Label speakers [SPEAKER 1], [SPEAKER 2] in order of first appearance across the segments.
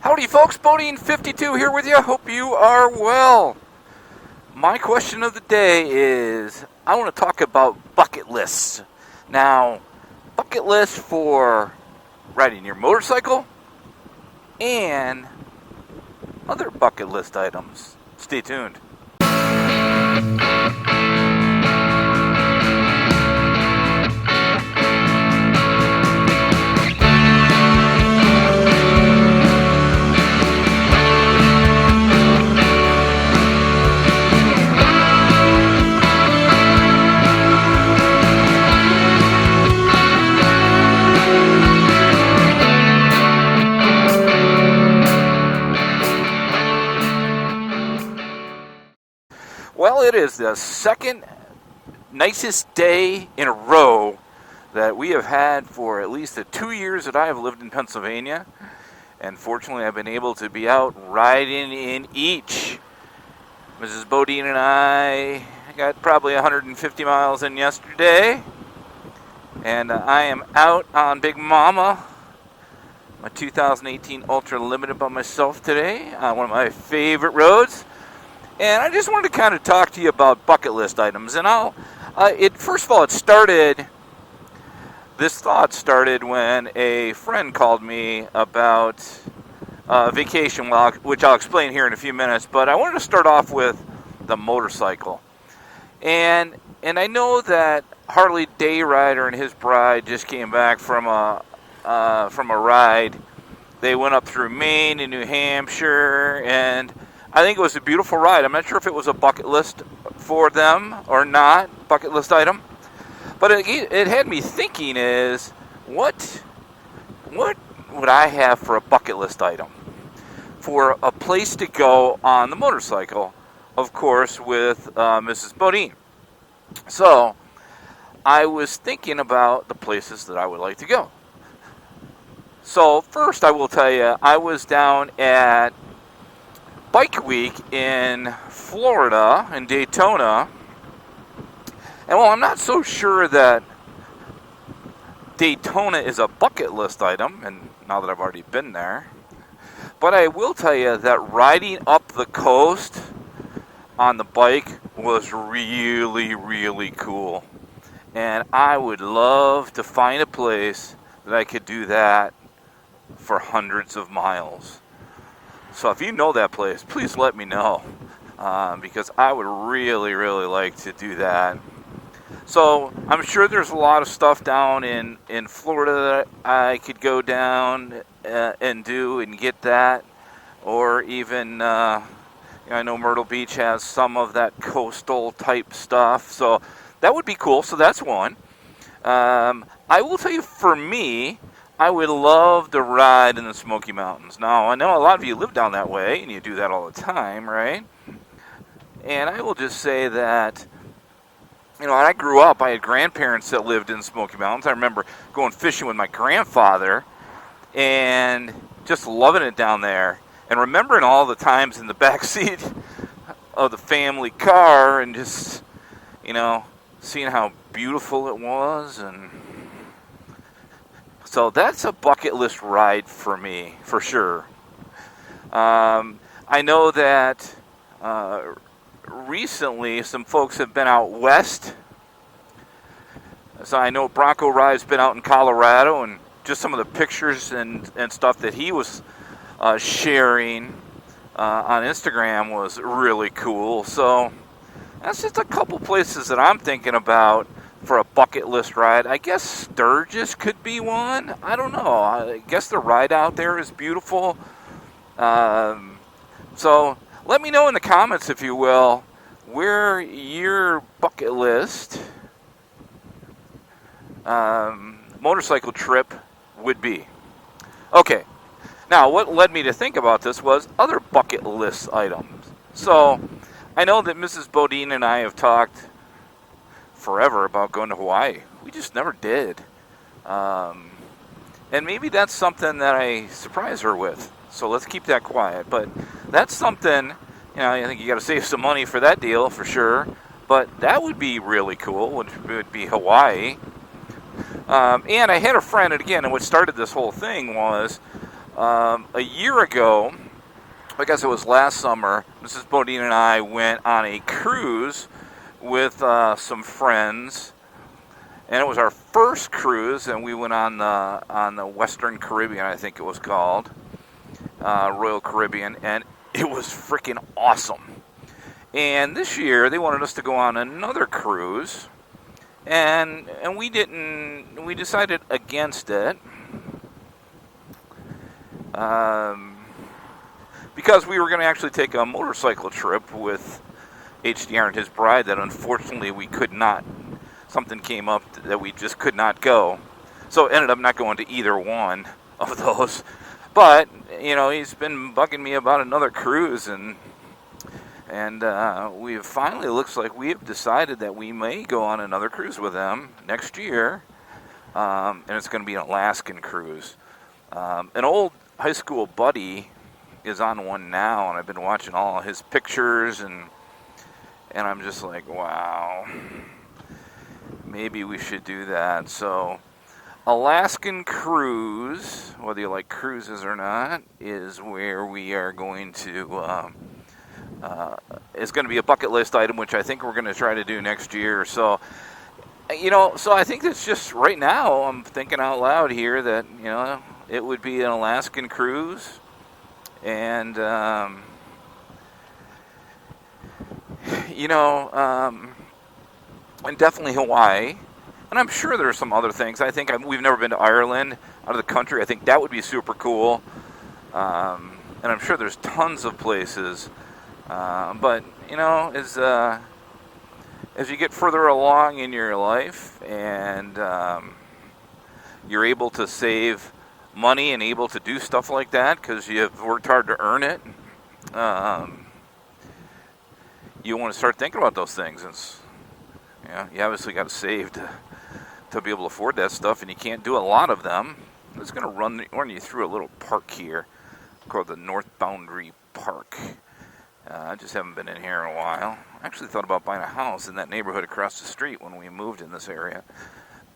[SPEAKER 1] Howdy folks, Bodine52 here with you. Hope you are well. My question of the day is, I want to talk about bucket lists. Now, bucket lists for riding your motorcycle and other bucket list items. Stay tuned. Well, it is the second nicest day in a row that we have had for at least the 2 years that I have lived in Pennsylvania. And fortunately, I've been able to be out riding in each. Mrs. Bodine and I got probably 150 miles in yesterday. And I am out on Big Mama, my 2018 Ultra Limited by myself today, on one of my favorite roads. And I just wanted to kind of talk to you about bucket list items. And first of all, this thought started when a friend called me about vacation, which I'll explain here in a few minutes. But I wanted to start off with the motorcycle. And I know that Harley Day Rider and his bride just came back from a ride. They went up through Maine and New Hampshire, and I think it was a beautiful ride. I'm not sure if it was a bucket list for them or not, bucket list item. But it had me thinking is, what would I have for a bucket list item? For a place to go on the motorcycle, of course, with Mrs. Bodine. So, I was thinking about the places that I would like to go. So, first I will tell you, I was down at Bike Week in Florida, in Daytona, and while I'm not so sure that Daytona is a bucket list item, and now that I've already been there, but I will tell you that riding up the coast on the bike was really, really cool, and I would love to find a place that I could do that for hundreds of miles. So if you know that place, please let me know, because I would really, really like to do that. So I'm sure there's a lot of stuff down in Florida that I could go down and do and get that. Or even, I know Myrtle Beach has some of that coastal type stuff. So that would be cool. So that's one. I will tell you, for me, I would love to ride in the Smoky Mountains. Now, I know a lot of you live down that way, and you do that all the time, right? And I will just say that, when I grew up, I had grandparents that lived in the Smoky Mountains. I remember going fishing with my grandfather and just loving it down there. And remembering all the times in the back seat of the family car and just, seeing how beautiful it was. And so that's a bucket list ride for me, for sure. I know that recently some folks have been out west. So I know Bronco Ride's been out in Colorado, and just some of the pictures and stuff that he was sharing on Instagram was really cool. So that's just a couple places that I'm thinking about for a bucket list ride. I guess Sturgis could be one. I don't know. I guess the ride out there is beautiful. So let me know in the comments, if you will, where your bucket list motorcycle trip would be. Okay. Now, what led me to think about this was other bucket list items. So I know that Mrs. Bodine and I have talked forever about going to Hawaii. We just never did. And maybe that's something that I surprise her with. So let's keep that quiet. But that's something, I think you got to save some money for that deal for sure. But that would be really cool, would be Hawaii. And I had a friend, and again, what started this whole thing was A year ago, I guess it was last summer, Mrs. Bodine and I went on a cruise with some friends, and it was our first cruise, and we went on the Western Caribbean, I think it was called, Royal Caribbean, and it was freaking awesome. And this year they wanted us to go on another cruise, and we didn't. We decided against it. Because we were going to actually take a motorcycle trip with HDR and his bride that unfortunately we could not. Something came up that we just could not go. So ended up not going to either one of those. But, he's been bugging me about another cruise, and we finally, looks like we have decided that we may go on another cruise with them next year. And it's going to be an Alaskan cruise. An old high school buddy is on one now, and I've been watching all his pictures, and I'm just like, wow, maybe we should do that. So Alaskan cruise, whether you like cruises or not, is where we are going to is going to be a bucket list item, which I think we're going to try to do next year. So so I think it's just right now I'm thinking out loud here that it would be an Alaskan cruise, and and definitely Hawaii. And I'm sure there's some other things. I think we've never been to Ireland, out of the country. I think that would be super cool. And I'm sure there's tons of places. But as you get further along in your life, and you're able to save money and able to do stuff like that because you've worked hard to earn it, you want to start thinking about those things. You obviously got to save to be able to afford that stuff, and you can't do a lot of them. I'm just going to run you through a little park here called the North Boundary Park. I just haven't been in here in a while. I actually thought about buying a house in that neighborhood across the street when we moved in this area,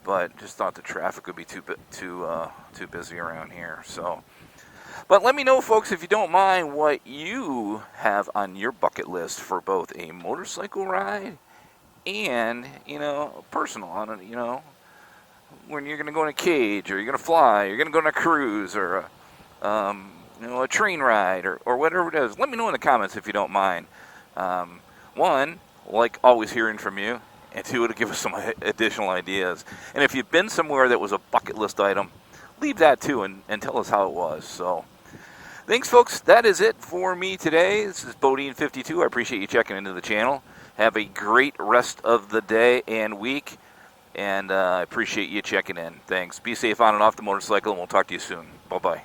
[SPEAKER 1] but just thought the traffic would be too busy around here. So, but let me know, folks, if you don't mind, what you have on your bucket list for both a motorcycle ride and personal on it. When you're going to go in a cage, or you're going to fly, or you're going to go on a cruise, or a train ride, or whatever it is. Let me know in the comments if you don't mind. One, like always hearing from you, and two, to give us some additional ideas. And if you've been somewhere that was a bucket list item, leave that too, and tell us how it was. So, thanks, folks. That is it for me today. This is Bodine52. I appreciate you checking into the channel. Have a great rest of the day and week, and I appreciate you checking in. Thanks. Be safe on and off the motorcycle, and we'll talk to you soon. Bye-bye.